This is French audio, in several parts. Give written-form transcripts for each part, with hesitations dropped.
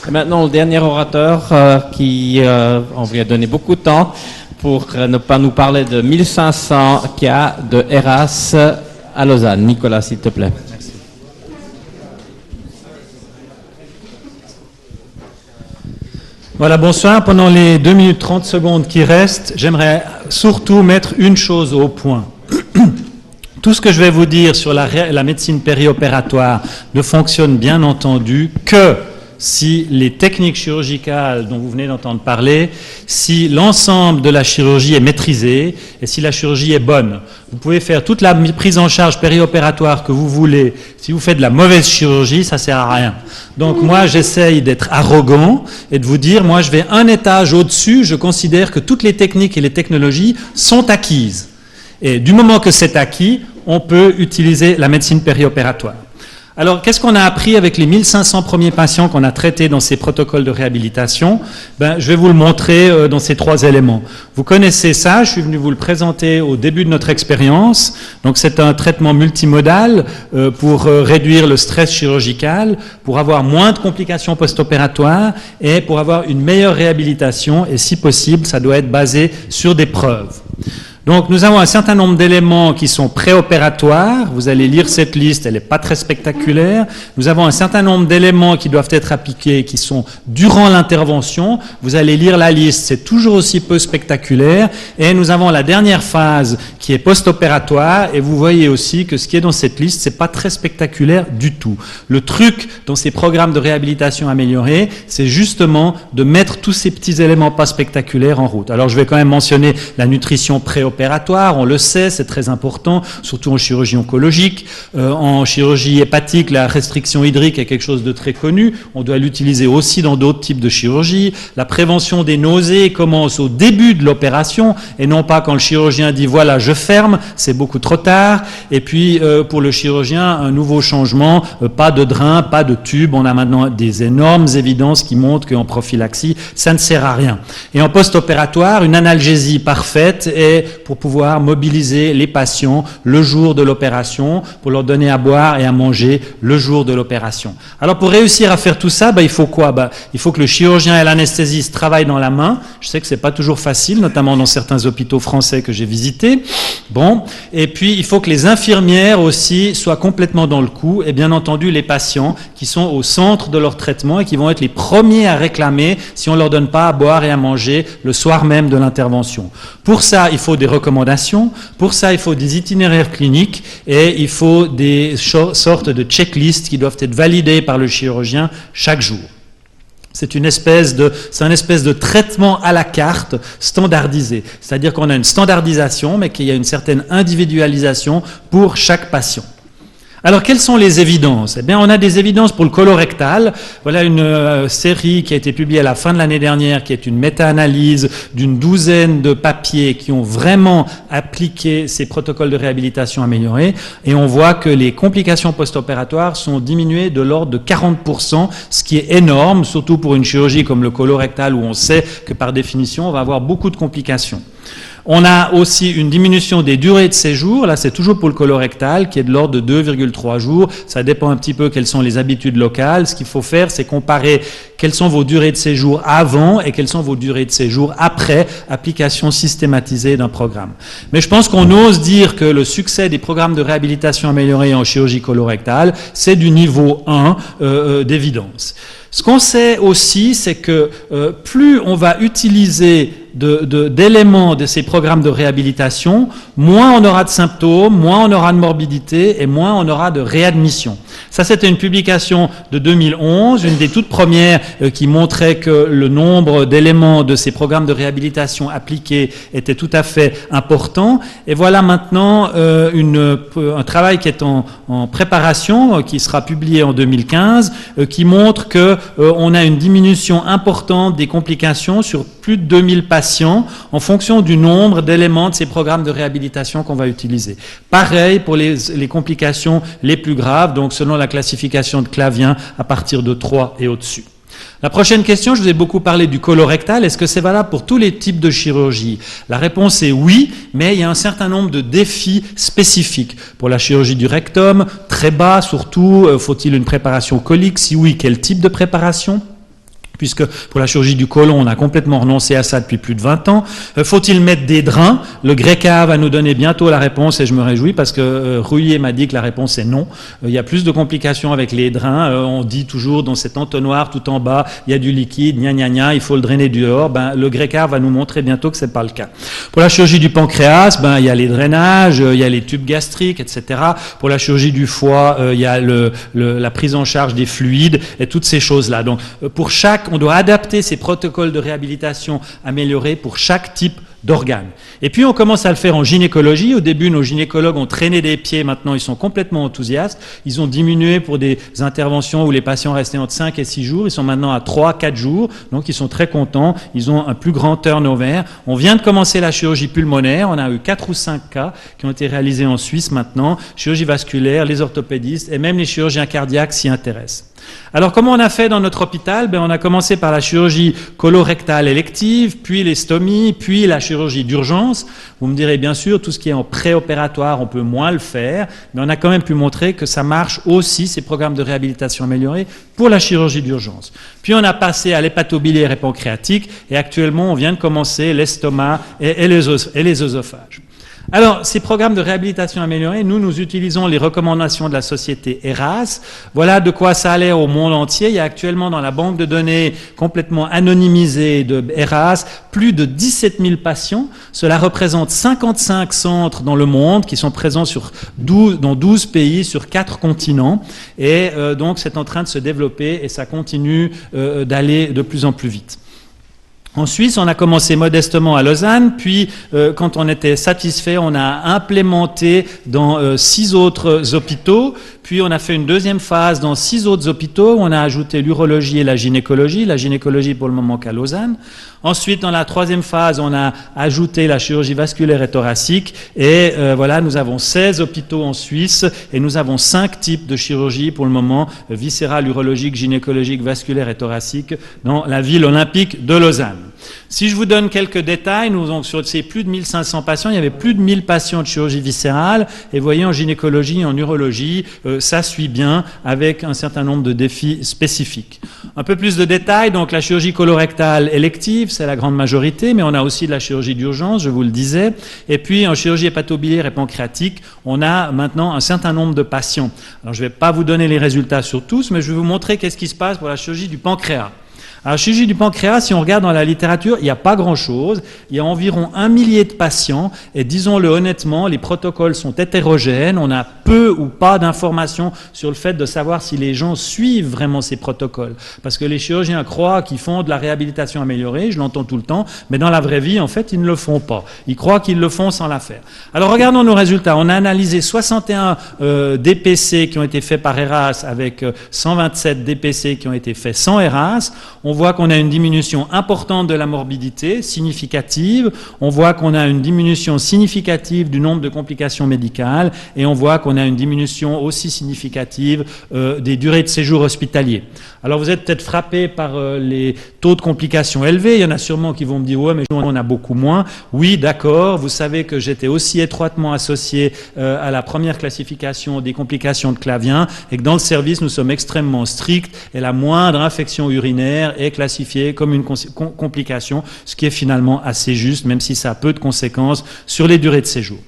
Et maintenant, le dernier orateur on lui a donné beaucoup de temps pour ne pas nous parler de 1500 cas de Eras à Lausanne. Nicolas, s'il te plaît. Merci. Voilà, bonsoir. Pendant les 2 minutes 30 secondes qui restent, j'aimerais surtout mettre une chose au point. Tout ce que je vais vous dire sur la médecine périopératoire ne fonctionne bien entendu que si les techniques chirurgicales dont vous venez d'entendre parler, si l'ensemble de la chirurgie est maîtrisé et si la chirurgie est bonne. Vous pouvez faire toute la prise en charge périopératoire que vous voulez. Si vous faites de la mauvaise chirurgie, ça ne sert à rien. Donc moi, j'essaye d'être arrogant et de vous dire, moi, je vais un étage au-dessus, je considère que toutes les techniques et les technologies sont acquises. Et du moment que c'est acquis, on peut utiliser la médecine périopératoire. Alors, qu'est-ce qu'on a appris avec les 1500 premiers patients qu'on a traités dans ces protocoles de réhabilitation? Je vais vous le montrer dans ces 3 éléments. Vous connaissez ça, je suis venu vous le présenter au début de notre expérience. Donc, c'est un traitement multimodal pour réduire le stress chirurgical, pour avoir moins de complications post-opératoires et pour avoir une meilleure réhabilitation. Et si possible, ça doit être basé sur des preuves. Donc, nous avons un certain nombre d'éléments qui sont préopératoires. Vous allez lire cette liste, elle n'est pas très spectaculaire. Nous avons un certain nombre d'éléments qui doivent être appliqués, qui sont durant l'intervention. Vous allez lire la liste, c'est toujours aussi peu spectaculaire. Et nous avons la dernière phase qui est post-opératoire. Et vous voyez aussi que ce qui est dans cette liste, c'est pas très spectaculaire du tout. Le truc dans ces programmes de réhabilitation améliorés, c'est justement de mettre tous ces petits éléments pas spectaculaires en route. Alors, je vais quand même mentionner la nutrition préopératoire. On le sait, c'est très important, surtout en chirurgie oncologique. En chirurgie hépatique, la restriction hydrique est quelque chose de très connu. On doit l'utiliser aussi dans d'autres types de chirurgie. La prévention des nausées commence au début de l'opération et non pas quand le chirurgien dit « voilà, je ferme », c'est beaucoup trop tard. Et puis, pour le chirurgien, un nouveau changement, pas de drain, pas de tube. On a maintenant des énormes évidences qui montrent qu'en prophylaxie, ça ne sert à rien. Et en post-opératoire, une analgésie parfaite est pour pouvoir mobiliser les patients le jour de l'opération, pour leur donner à boire et à manger le jour de l'opération. Alors pour réussir à faire tout ça, il faut quoi? Il faut que le chirurgien et l'anesthésiste travaillent dans la main. Je sais que c'est pas toujours facile, notamment dans certains hôpitaux français que j'ai visités. Bon, et puis il faut que les infirmières aussi soient complètement dans le coup, et bien entendu les patients qui sont au centre de leur traitement et qui vont être les premiers à réclamer si on leur donne pas à boire et à manger le soir même de l'intervention. Pour ça, il faut des recommandations. Pour ça, il faut des itinéraires cliniques et il faut des sortes de checklists qui doivent être validées par le chirurgien chaque jour. C'est un espèce de traitement à la carte standardisé. C'est-à-dire qu'on a une standardisation, mais qu'il y a une certaine individualisation pour chaque patient. Alors, quelles sont les évidences? Eh bien, on a des évidences pour le colorectal. Voilà une série qui a été publiée à la fin de l'année dernière, qui est une méta-analyse d'une 12aine de papiers qui ont vraiment appliqué ces protocoles de réhabilitation améliorés. Et on voit que les complications post-opératoires sont diminuées de l'ordre de 40%, ce qui est énorme, surtout pour une chirurgie comme le colorectal, où on sait que par définition, on va avoir beaucoup de complications. On a aussi une diminution des durées de séjour, là c'est toujours pour le colorectal, qui est de l'ordre de 2,3 jours. Ça dépend un petit peu quelles sont les habitudes locales. Ce qu'il faut faire, c'est comparer quelles sont vos durées de séjour avant et quelles sont vos durées de séjour après application systématisée d'un programme. Mais je pense qu'on ose dire que le succès des programmes de réhabilitation améliorés en chirurgie colorectale, c'est du niveau 1 d'évidence. Ce qu'on sait aussi, c'est que plus on va utiliser d'éléments de ces programmes de réhabilitation, moins on aura de symptômes, moins on aura de morbidité et moins on aura de réadmission. Ça, c'était une publication de 2011, une des toutes premières qui montrait que le nombre d'éléments de ces programmes de réhabilitation appliqués était tout à fait important. Et voilà maintenant un travail qui est en préparation, qui sera publié en 2015, qui montre que on a une diminution importante des complications sur plus de 2000 patients en fonction du nombre d'éléments de ces programmes de réhabilitation qu'on va utiliser. Pareil pour les complications les plus graves, donc selon la classification de Clavien, à partir de 3 et au-dessus. La prochaine question, je vous ai beaucoup parlé du colorectal. Est-ce que c'est valable pour tous les types de chirurgie? La réponse est oui, mais il y a un certain nombre de défis spécifiques. Pour la chirurgie du rectum, très bas surtout, faut-il une préparation colique? Si oui, quel type de préparation? puisque pour la chirurgie du côlon, on a complètement renoncé à ça depuis plus de 20 ans. Faut-il mettre des drains? Le GRECA va nous donner bientôt la réponse et je me réjouis parce que Rouillet m'a dit que la réponse est non. Il y a plus de complications avec les drains. On dit toujours dans cet entonnoir tout en bas, il y a du liquide, gna gna gna, il faut le drainer dehors. Le GRECA va nous montrer bientôt que c'est pas le cas. Pour la chirurgie du pancréas, il y a les drainages, il y a les tubes gastriques, etc. Pour la chirurgie du foie, il y a la prise en charge des fluides et toutes ces choses-là. Donc, on doit adapter ces protocoles de réhabilitation améliorés pour chaque type d'organes. Et puis on commence à le faire en gynécologie. Au début, nos gynécologues ont traîné des pieds, maintenant ils sont complètement enthousiastes. Ils ont diminué pour des interventions où les patients restaient entre 5 et 6 jours. Ils sont maintenant à 3-4 jours, donc ils sont très contents. Ils ont un plus grand turnover. On vient de commencer la chirurgie pulmonaire. On a eu 4 ou 5 cas qui ont été réalisés en Suisse maintenant. Chirurgie vasculaire, les orthopédistes et même les chirurgiens cardiaques s'y intéressent. Alors, comment on a fait dans notre hôpital? On a commencé par la chirurgie colorectale élective, puis les stomies, puis la chirurgie d'urgence. Vous me direz, bien sûr, tout ce qui est en préopératoire, on peut moins le faire, mais on a quand même pu montrer que ça marche aussi, ces programmes de réhabilitation améliorés, pour la chirurgie d'urgence. Puis on a passé à l'hépatobiliaire et pancréatique, et actuellement, on vient de commencer l'estomac et les œsophages. Alors, ces programmes de réhabilitation améliorés, nous utilisons les recommandations de la société ERAS. Voilà de quoi ça a l'air au monde entier. Il y a actuellement dans la banque de données complètement anonymisée de ERAS plus de 17 000 patients. Cela représente 55 centres dans le monde qui sont présents dans 12 pays sur 4 continents. Et donc, c'est en train de se développer et ça continue d'aller de plus en plus vite. En Suisse, on a commencé modestement à Lausanne, puis quand on était satisfait, on a implémenté dans 6 autres hôpitaux, puis on a fait une deuxième phase dans 6 autres hôpitaux, où on a ajouté l'urologie et la gynécologie pour le moment qu'à Lausanne. Ensuite, dans la troisième phase, on a ajouté la chirurgie vasculaire et thoracique, et voilà, nous avons 16 hôpitaux en Suisse, et nous avons 5 types de chirurgie pour le moment, viscérale, urologique, gynécologique, vasculaire et thoracique, dans la ville olympique de Lausanne. Si je vous donne quelques détails, nous avons sur ces plus de 1500 patients, il y avait plus de 1000 patients de chirurgie viscérale, et vous voyez en gynécologie, en urologie, ça suit bien avec un certain nombre de défis spécifiques. Un peu plus de détails, donc la chirurgie colorectale élective, c'est la grande majorité, mais on a aussi de la chirurgie d'urgence, je vous le disais, et puis en chirurgie hépatobiliaire et pancréatique, on a maintenant un certain nombre de patients. Alors je ne vais pas vous donner les résultats sur tous, mais je vais vous montrer qu'est-ce qui se passe pour la chirurgie du pancréas. Alors, chirurgie du pancréas, si on regarde dans la littérature, il n'y a pas grand-chose. Il y a environ 1 millier de patients et disons-le honnêtement, les protocoles sont hétérogènes. On a peu ou pas d'informations sur le fait de savoir si les gens suivent vraiment ces protocoles. Parce que les chirurgiens croient qu'ils font de la réhabilitation améliorée, je l'entends tout le temps, mais dans la vraie vie, en fait, ils ne le font pas. Ils croient qu'ils le font sans la faire. Alors, regardons nos résultats. On a analysé 61 DPC qui ont été faits par ERAS avec 127 DPC qui ont été faits sans ERAS. On voit qu'on a une diminution importante de la morbidité, significative. On voit qu'on a une diminution significative du nombre de complications médicales. Et on voit qu'on a une diminution aussi significative des durées de séjour hospitalier. Alors vous êtes peut-être frappé par les taux de complications élevés. Il y en a sûrement qui vont me dire « ouais, mais on a beaucoup moins ». Oui, d'accord. Vous savez que j'étais aussi étroitement associé à la première classification des complications de Clavien et que dans le service, nous sommes extrêmement stricts et la moindre infection urinaire est classifiée comme une complication, ce qui est finalement assez juste, même si ça a peu de conséquences sur les durées de séjour.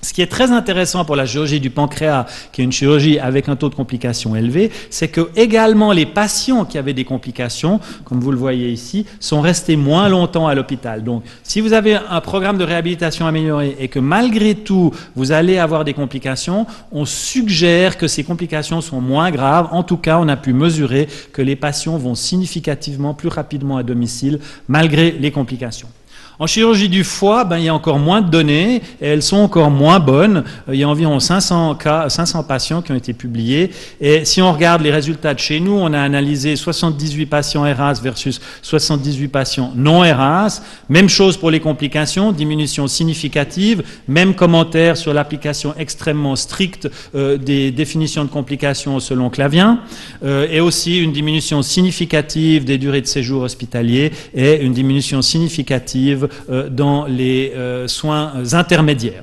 Ce qui est très intéressant pour la chirurgie du pancréas, qui est une chirurgie avec un taux de complications élevé, c'est que également les patients qui avaient des complications, comme vous le voyez ici, sont restés moins longtemps à l'hôpital. Donc, si vous avez un programme de réhabilitation amélioré et que malgré tout, vous allez avoir des complications, on suggère que ces complications sont moins graves. En tout cas, on a pu mesurer que les patients vont significativement plus rapidement à domicile, malgré les complications. En chirurgie du foie, il y a encore moins de données et elles sont encore moins bonnes. Il y a environ 500 patients qui ont été publiés. Et si on regarde les résultats de chez nous, on a analysé 78 patients ERAS versus 78 patients non ERAS. Même chose pour les complications, diminution significative. Même commentaire sur l'application extrêmement stricte des définitions de complications selon Clavien. Et aussi une diminution significative des durées de séjour hospitalier et une diminution significative dans les soins intermédiaires.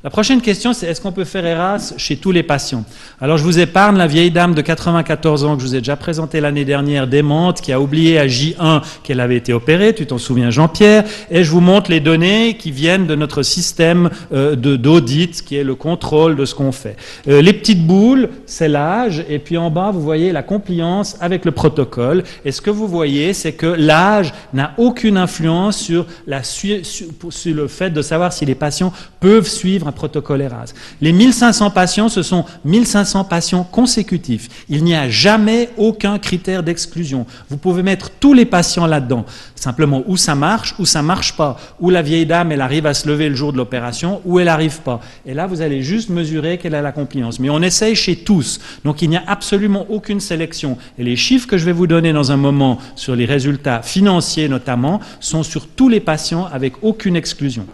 La prochaine question, c'est est-ce qu'on peut faire ERAS chez tous les patients? Alors, je vous épargne la vieille dame de 94 ans que je vous ai déjà présentée l'année dernière, démente, qui a oublié à J1 qu'elle avait été opérée, tu t'en souviens Jean-Pierre, et je vous montre les données qui viennent de notre système d'audit, qui est le contrôle de ce qu'on fait. Les petites boules, c'est l'âge, et puis en bas, vous voyez la compliance avec le protocole, et ce que vous voyez, c'est que l'âge n'a aucune influence sur le fait de savoir si les patients peuvent suivre un protocole ERAS. Les 1500 patients, ce sont 1500 patients consécutifs. Il n'y a jamais aucun critère d'exclusion. Vous pouvez mettre tous les patients là-dedans. Simplement, où ça marche pas. Où la vieille dame, elle arrive à se lever le jour de l'opération, ou elle n'arrive pas. Et là, vous allez juste mesurer quelle est la compliance. Mais on essaye chez tous. Donc, il n'y a absolument aucune sélection. Et les chiffres que je vais vous donner dans un moment sur les résultats financiers notamment, sont sur tous les patients avec aucune exclusion.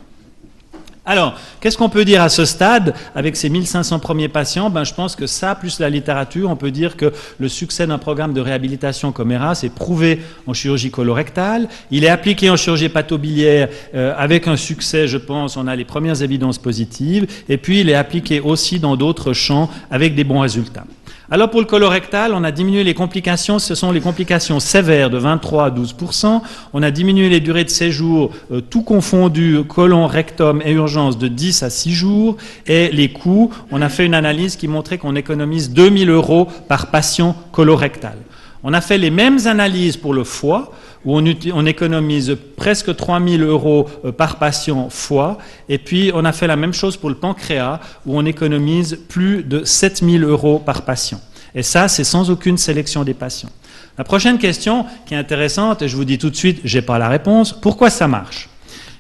Alors, qu'est-ce qu'on peut dire à ce stade avec ces 1500 premiers patients? Je pense que ça, plus la littérature, on peut dire que le succès d'un programme de réhabilitation comme ERAS est prouvé en chirurgie colorectale. Il est appliqué en chirurgie hépatobiliaire avec un succès, je pense, on a les premières évidences positives. Et puis, il est appliqué aussi dans d'autres champs avec des bons résultats. Alors pour le colorectal, on a diminué les complications, ce sont les complications sévères de 23 à 12%, on a diminué les durées de séjour, tout confondu, côlon, rectum et urgence, de 10 à 6 jours, et les coûts, on a fait une analyse qui montrait qu'on économise 2000 € par patient colorectal. On a fait les mêmes analyses pour le foie, où on économise presque 3000 € par patient foie, et puis on a fait la même chose pour le pancréas, où on économise plus de 7000 € par patient. Et ça, c'est sans aucune sélection des patients. La prochaine question, qui est intéressante, et je vous dis tout de suite, j'ai pas la réponse, pourquoi ça marche ?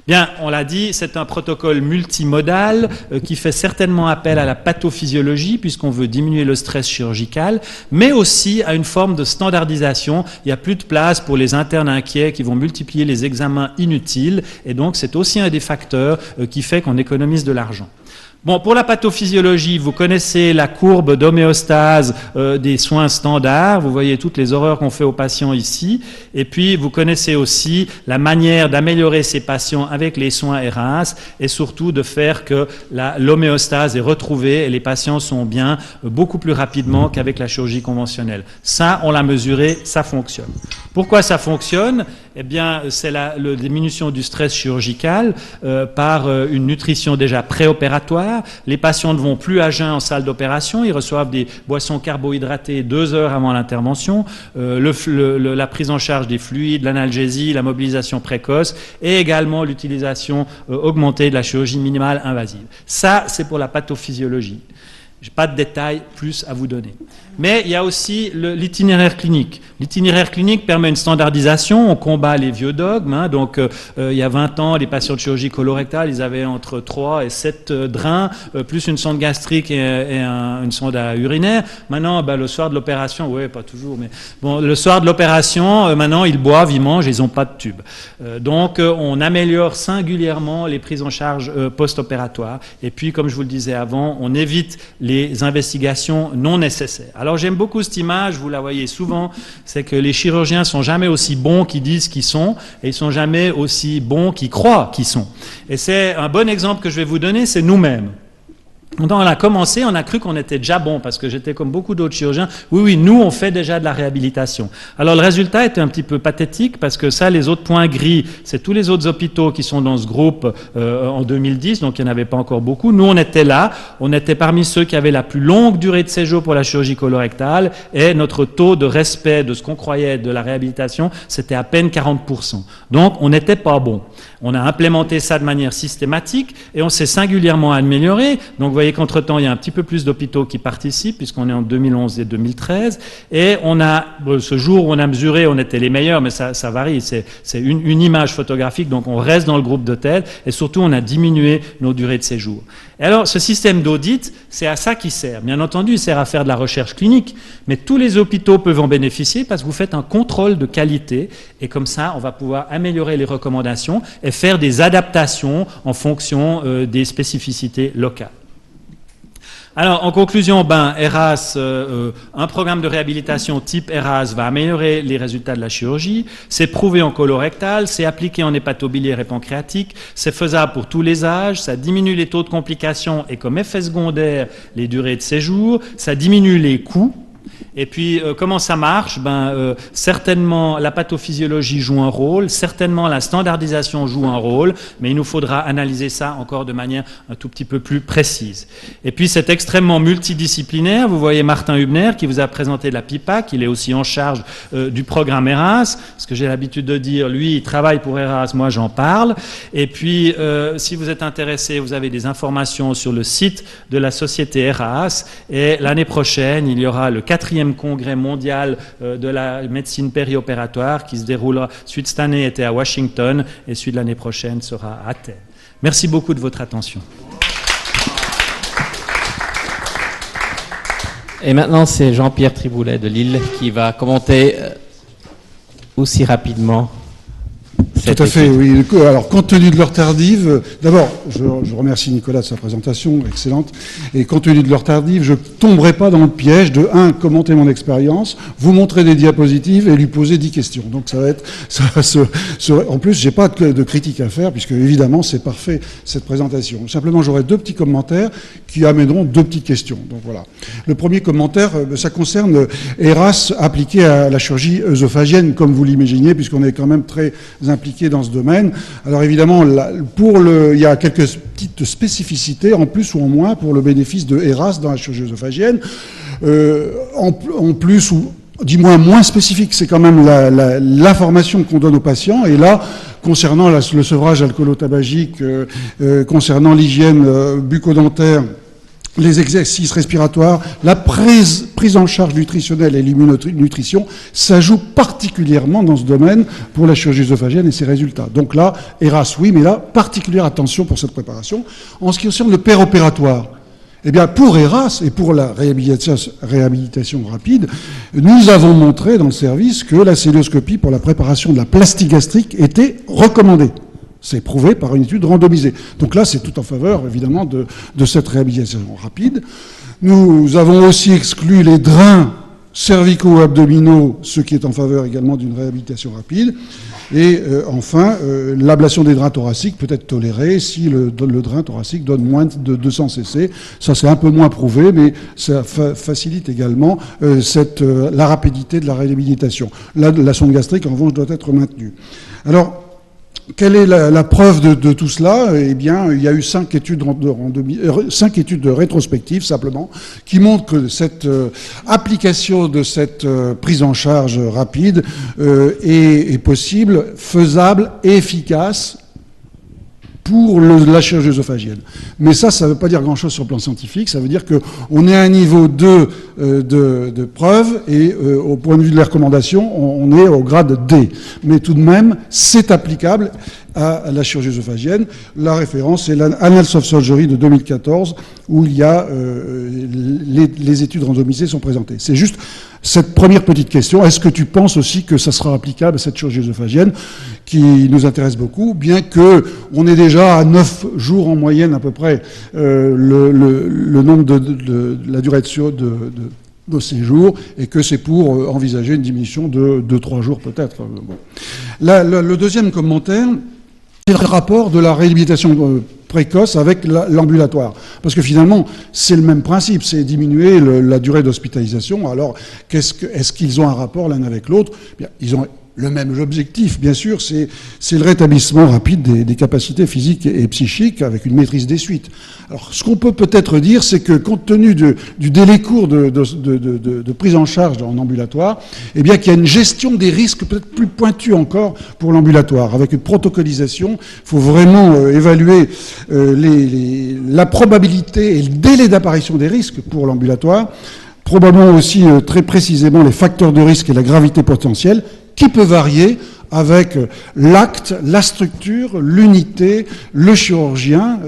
Bien, on l'a dit, c'est un protocole multimodal qui fait certainement appel à la pathophysiologie puisqu'on veut diminuer le stress chirurgical, mais aussi à une forme de standardisation. Il n'y a plus de place pour les internes inquiets qui vont multiplier les examens inutiles et donc c'est aussi un des facteurs qui fait qu'on économise de l'argent. Bon, pour la pathophysiologie, vous connaissez la courbe d'homéostase des soins standards. Vous voyez toutes les horreurs qu'on fait aux patients ici. Et puis, vous connaissez aussi la manière d'améliorer ces patients avec les soins ERAS et surtout de faire que l'homéostase est retrouvée et les patients sont bien beaucoup plus rapidement qu'avec la chirurgie conventionnelle. Ça, on l'a mesuré, ça fonctionne. Pourquoi ça fonctionne ? Eh bien, c'est la diminution du stress chirurgical par une nutrition déjà préopératoire. Les patients ne vont plus à jeun en salle d'opération, ils reçoivent des boissons carbohydratées 2 heures avant l'intervention, la prise en charge des fluides, l'analgésie, la mobilisation précoce et également l'utilisation augmentée de la chirurgie minimale invasive. Ça, c'est pour la pathophysiologie. Je n'ai pas de détails plus à vous donner. Mais il y a aussi l'itinéraire clinique. L'itinéraire clinique permet une standardisation, on combat les vieux dogmes. Donc, il y a 20 ans, les patients de chirurgie colorectale, ils avaient entre 3 et 7 drains, plus une sonde gastrique et une sonde urinaire. Maintenant, le soir de l'opération, oui, pas toujours, mais bon, le soir de l'opération, maintenant, ils boivent, ils mangent, ils n'ont pas de tube. Donc, on améliore singulièrement les prises en charge post-opératoires. Et puis, comme je vous le disais avant, on évite les investigations non nécessaires. Alors j'aime beaucoup cette image, vous la voyez souvent, c'est que les chirurgiens sont jamais aussi bons qu'ils disent qu'ils sont, et ils sont jamais aussi bons qu'ils croient qu'ils sont. Et c'est un bon exemple que je vais vous donner, c'est nous-mêmes. Quand on a commencé, on a cru qu'on était déjà bon, parce que j'étais comme beaucoup d'autres chirurgiens. Oui, nous, on fait déjà de la réhabilitation. Alors, le résultat était un petit peu pathétique, parce que ça, les autres points gris, c'est tous les autres hôpitaux qui sont dans ce groupe en 2010, donc il n'y en avait pas encore beaucoup. Nous, on était là, on était parmi ceux qui avaient la plus longue durée de séjour pour la chirurgie colorectale, et notre taux de respect de ce qu'on croyait de la réhabilitation, c'était à peine 40%. Donc, on n'était pas bon. On a implémenté ça de manière systématique, et on s'est singulièrement amélioré. Donc, vous voyez qu'entre-temps, il y a un petit peu plus d'hôpitaux qui participent, puisqu'on est en 2011 et 2013. Et on a, ce jour où on a mesuré, on était les meilleurs, mais ça varie. C'est une image photographique, donc on reste dans le groupe de tête. Et surtout, on a diminué nos durées de séjour. Et alors, ce système d'audit, c'est à ça qu'il sert. Bien entendu, il sert à faire de la recherche clinique, mais tous les hôpitaux peuvent en bénéficier parce que vous faites un contrôle de qualité. Et comme ça, on va pouvoir améliorer les recommandations et faire des adaptations en fonction des spécificités locales. Alors, en conclusion, ERAS, un programme de réhabilitation type ERAS va améliorer les résultats de la chirurgie. C'est prouvé en colorectal, c'est appliqué en hépatobiliaire et pancréatique, c'est faisable pour tous les âges, ça diminue les taux de complications et comme effet secondaire, les durées de séjour, ça diminue les coûts. Et puis, comment ça marche? Certainement, la pathophysiologie joue un rôle, certainement la standardisation joue un rôle, mais il nous faudra analyser ça encore de manière un tout petit peu plus précise. Et puis, c'est extrêmement multidisciplinaire. Vous voyez Martin Hübner qui vous a présenté la PIPAC, il est aussi en charge du programme ERAS. Ce que j'ai l'habitude de dire, lui, il travaille pour ERAS, moi j'en parle. Et puis, si vous êtes intéressé, vous avez des informations sur le site de la société ERAS. Et l'année prochaine, il y aura le 4e congrès mondial de la médecine périopératoire qui se déroulera, celui de cette année était à Washington et celui de l'année prochaine sera à Athènes. Merci beaucoup de votre attention. Et maintenant, c'est Jean-Pierre Triboulet de Lille qui va commenter aussi rapidement. Tout à fait, oui. Alors, compte tenu de l'heure tardive, d'abord, je remercie Nicolas de sa présentation, excellente, et compte tenu de l'heure tardive, je ne tomberai pas dans le piège de, commenter mon expérience, vous montrer des diapositives et lui poser 10 questions. Donc, en plus, j'ai pas de critique à faire, puisque, évidemment, c'est parfait, cette présentation. Simplement, j'aurai 2 petits commentaires qui amèneront 2 petites questions. Donc, voilà. Le premier commentaire, ça concerne ERAS appliqué à la chirurgie œsophagienne, comme vous l'imaginez, puisqu'on est quand même très impliqué dans ce domaine. Alors évidemment, il y a quelques petites spécificités, en plus ou en moins, pour le bénéfice de ERAS dans la chirurgie œsophagienne. En plus, ou du moins spécifique, c'est quand même l'information qu'on donne aux patients. Et là, concernant le sevrage alcoolo-tabagique, concernant l'hygiène bucco-dentaire, les exercices respiratoires, la prise en charge nutritionnelle et l'immunonutrition, ça joue particulièrement dans ce domaine pour la chirurgie œsophagienne et ses résultats. Donc là, ERAS, oui, mais là, particulière attention pour cette préparation. En ce qui concerne le péropératoire, eh bien, pour ERAS et pour la réhabilitation rapide, nous avons montré dans le service que la célioscopie pour la préparation de la plastie gastrique était recommandée. C'est prouvé par une étude randomisée. Donc là, c'est tout en faveur, évidemment, de cette réhabilitation rapide. Nous avons aussi exclu les drains cervico-abdominaux, ce qui est en faveur également d'une réhabilitation rapide. Et enfin, l'ablation des drains thoraciques peut être tolérée si le drain thoracique donne moins de 200 cc. Ça, c'est un peu moins prouvé, mais ça facilite également la rapidité de la réhabilitation. La sonde gastrique, en revanche, doit être maintenue. Alors, quelle est la preuve de tout cela? Eh bien, il y a eu 5 études rétrospectives, simplement, qui montrent que cette application de cette prise en charge rapide est possible, faisable et efficace pour la chirurgie œsophagienne. Mais ça ne veut pas dire grand-chose sur le plan scientifique, ça veut dire qu'on est à un niveau 2 de preuve, et au point de vue de la recommandation, on est au grade D. Mais tout de même, c'est applicable à la chirurgie œsophagienne. La référence, c'est l'Annals of Surgery de 2014, où il y a les études randomisées sont présentées. C'est juste cette première petite question. Est-ce que tu penses aussi que ça sera applicable à cette chirurgie œsophagienne qui nous intéresse beaucoup, bien qu'on est déjà à 9 jours en moyenne à peu près le nombre de la durée de séjour, et que c'est pour envisager une diminution de 3 jours peut-être. Bon. Le deuxième commentaire, c'est le rapport de la réhabilitation précoce avec l'ambulatoire. Parce que finalement, c'est le même principe, c'est diminuer la durée d'hospitalisation. Alors, est-ce qu'ils ont un rapport l'un avec l'autre? Bien, ils ont le même objectif, bien sûr, c'est le rétablissement rapide des capacités physiques et psychiques avec une maîtrise des suites. Alors, ce qu'on peut peut-être dire, c'est que compte tenu du délai court de prise en charge en ambulatoire, eh bien qu'il y a une gestion des risques peut-être plus pointue encore pour l'ambulatoire. Avec une protocolisation, il faut vraiment évaluer la probabilité et le délai d'apparition des risques pour l'ambulatoire, probablement aussi très précisément les facteurs de risque et la gravité potentielle, qui peut varier avec l'acte, la structure, l'unité, le chirurgien.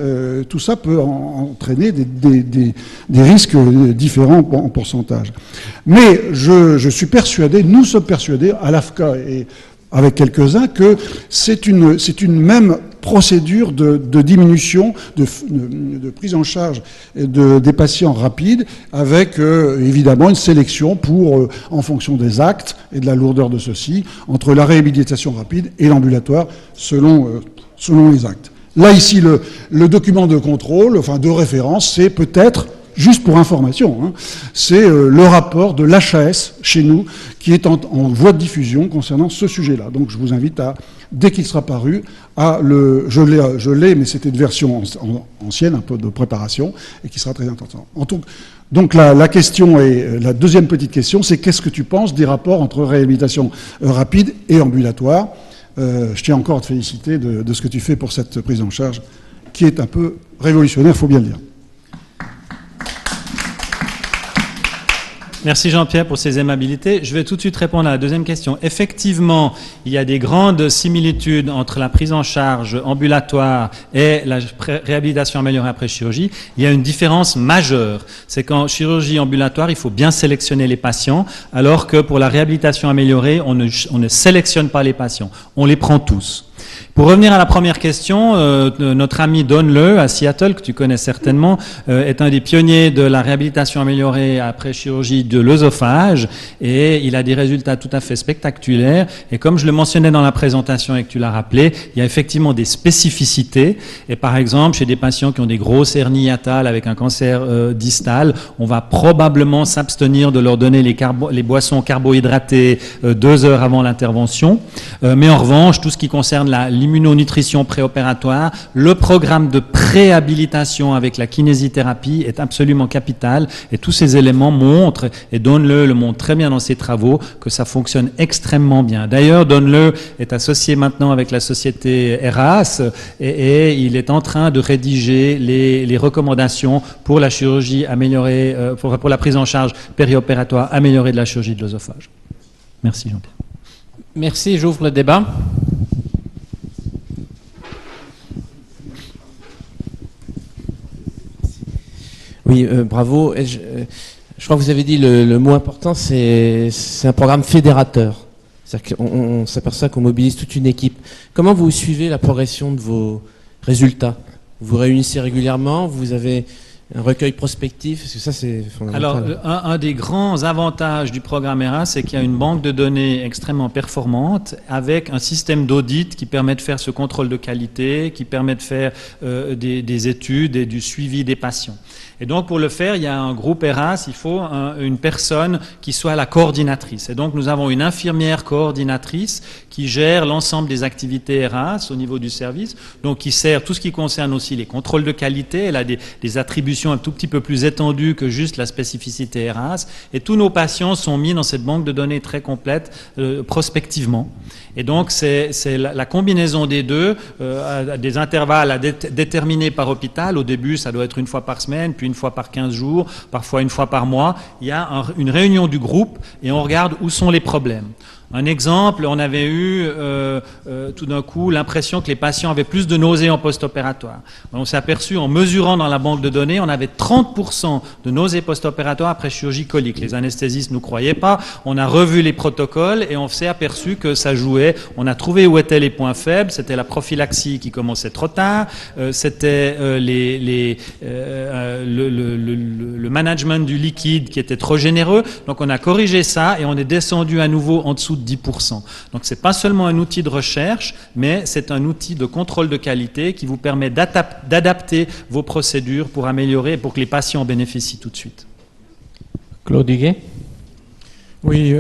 Tout ça peut entraîner des risques différents en pourcentage. Mais je suis persuadé, nous sommes persuadés, à l'AFCA et avec quelques-uns, que c'est une même procédure de diminution, de prise en charge des patients rapides, avec évidemment une sélection en fonction des actes et de la lourdeur de ceux-ci, entre la réhabilitation rapide et l'ambulatoire, selon les actes. Là, ici, le document de contrôle, enfin de référence, c'est peut-être, juste pour information, hein, c'est le rapport de l'HAS chez nous, qui est en voie de diffusion concernant ce sujet-là. Donc je vous invite à, dès qu'il sera paru, je l'ai, mais c'était une version ancienne, un peu de préparation, et qui sera très intéressant. Donc la question est, la deuxième petite question, c'est qu'est-ce que tu penses des rapports entre réhabilitation rapide et ambulatoire? Je tiens encore à te féliciter de ce que tu fais pour cette prise en charge, qui est un peu révolutionnaire, il faut bien le dire. Merci Jean-Pierre pour ces aimabilités. Je vais tout de suite répondre à la deuxième question. Effectivement, il y a des grandes similitudes entre la prise en charge ambulatoire et la réhabilitation améliorée après chirurgie. Il y a une différence majeure. C'est qu'en chirurgie ambulatoire, il faut bien sélectionner les patients, alors que pour la réhabilitation améliorée, on ne sélectionne pas les patients. On les prend tous. Pour revenir à la première question, notre ami Don Le à Seattle, que tu connais certainement, est un des pionniers de la réhabilitation améliorée après chirurgie de l'œsophage, et il a des résultats tout à fait spectaculaires. Et comme je le mentionnais dans la présentation et que tu l'as rappelé, il y a effectivement des spécificités. Et par exemple, chez des patients qui ont des grosses hernies hiatales avec un cancer distal, on va probablement s'abstenir de leur donner les boissons carbohydratées 2 heures avant l'intervention. Mais en revanche, tout ce qui concerne l'immunonutrition préopératoire, le programme de préhabilitation avec la kinésithérapie est absolument capital, et tous ces éléments montrent, et Don Le montre très bien dans ses travaux, que ça fonctionne extrêmement bien. D'ailleurs, Don Le est associé maintenant avec la société ERAS, et il est en train de rédiger les recommandations pour la chirurgie améliorée, pour la prise en charge périopératoire améliorée de la chirurgie de l'œsophage. Merci Jean-Pierre. Merci, j'ouvre le débat. Oui, bravo. Je crois que vous avez dit le mot important, c'est un programme fédérateur. C'est-à-dire qu'on s'aperçoit qu'on mobilise toute une équipe. Comment vous suivez la progression de vos résultats? Vous vous réunissez régulièrement? Vous avez un recueil prospectif? Parce que ça, c'est fondamental. Alors, un des grands avantages du programme ERAS, c'est qu'il y a une banque de données extrêmement performante avec un système d'audit qui permet de faire ce contrôle de qualité, qui permet de faire des études et du suivi des patients. Et donc, pour le faire, il y a un groupe ERAS, il faut une personne qui soit la coordinatrice. Et donc, nous avons une infirmière coordinatrice qui gère l'ensemble des activités ERAS au niveau du service, donc qui sert tout ce qui concerne aussi les contrôles de qualité. Elle a des attributions un tout petit peu plus étendues que juste la spécificité ERAS. Et tous nos patients sont mis dans cette banque de données très complète prospectivement. Et donc, c'est la combinaison des deux, à des intervalles déterminés par hôpital. Au début, ça doit être une fois par semaine, puis une fois par 15 jours, parfois une fois par mois. Il y a une réunion du groupe et on regarde où sont les problèmes. Un exemple, on avait eu tout d'un coup l'impression que les patients avaient plus de nausées en post-opératoire. On s'est aperçu en mesurant dans la banque de données, on avait 30% de nausées post-opératoires après chirurgie colique. Les anesthésistes ne nous croyaient pas. On a revu les protocoles et on s'est aperçu que ça jouait. On a trouvé où étaient les points faibles. C'était la prophylaxie qui commençait trop tard. C'était le management du liquide qui était trop généreux. Donc on a corrigé ça et on est descendu à nouveau en dessous de 10%. Donc c'est pas seulement un outil de recherche, mais c'est un outil de contrôle de qualité qui vous permet d'adapter vos procédures pour améliorer et pour que les patients en bénéficient tout de suite. Claude Huguet. Oui,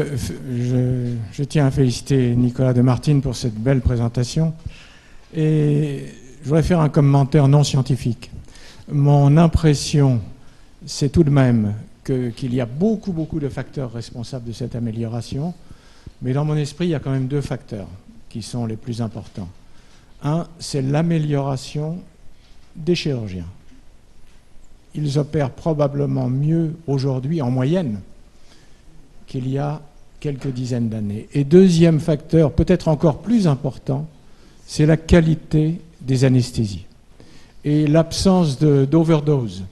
je tiens à féliciter Nicolas de Martine pour cette belle présentation. Et je voudrais faire un commentaire non scientifique. Mon impression, c'est tout de même qu'il y a beaucoup de facteurs responsables de cette amélioration. Mais dans mon esprit, il y a quand même 2 facteurs qui sont les plus importants. Un, c'est l'amélioration des chirurgiens. Ils opèrent probablement mieux aujourd'hui, en moyenne, qu'il y a quelques dizaines d'années. Et deuxième facteur, peut-être encore plus important, c'est la qualité des anesthésies et l'absence d'overdose,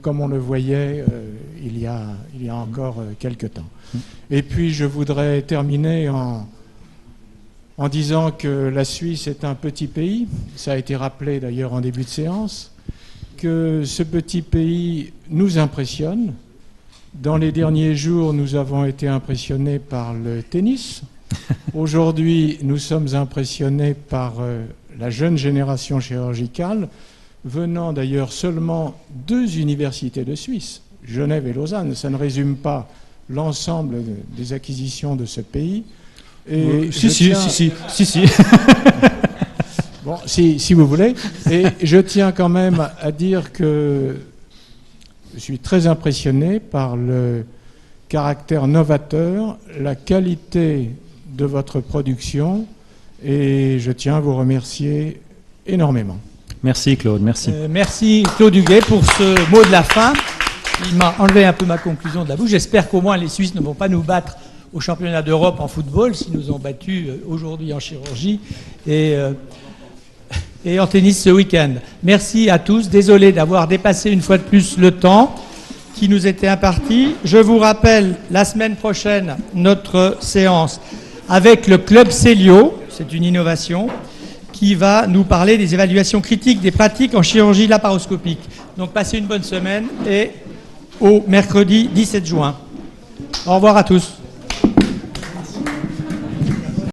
comme on le voyait il y a encore quelques temps. Et puis je voudrais terminer en en disant que la Suisse est un petit pays, ça a été rappelé d'ailleurs en début de séance, que ce petit pays nous impressionne. Dans les derniers jours, nous avons été impressionnés par le tennis. Aujourd'hui, nous sommes impressionnés par la jeune génération chirurgicale, venant d'ailleurs seulement 2 universités de Suisse, Genève et Lausanne. Ça ne résume pas l'ensemble des acquisitions de ce pays. Et Si. Bon, si vous voulez. Et je tiens quand même à dire que je suis très impressionné par le caractère novateur, la qualité de votre production, et je tiens à vous remercier énormément. Merci Claude, merci. Merci Claude Huguet pour ce mot de la fin. Il m'a enlevé un peu ma conclusion de la bouche. J'espère qu'au moins les Suisses ne vont pas nous battre au championnat d'Europe en football, s'ils nous ont battus aujourd'hui en chirurgie et en tennis ce week-end. Merci à tous. Désolé d'avoir dépassé une fois de plus le temps qui nous était imparti. Je vous rappelle la semaine prochaine notre séance avec le Club Célio, c'est une innovation, qui va nous parler des évaluations critiques des pratiques en chirurgie laparoscopique. Donc passez une bonne semaine et au mercredi 17 juin. Au revoir à tous.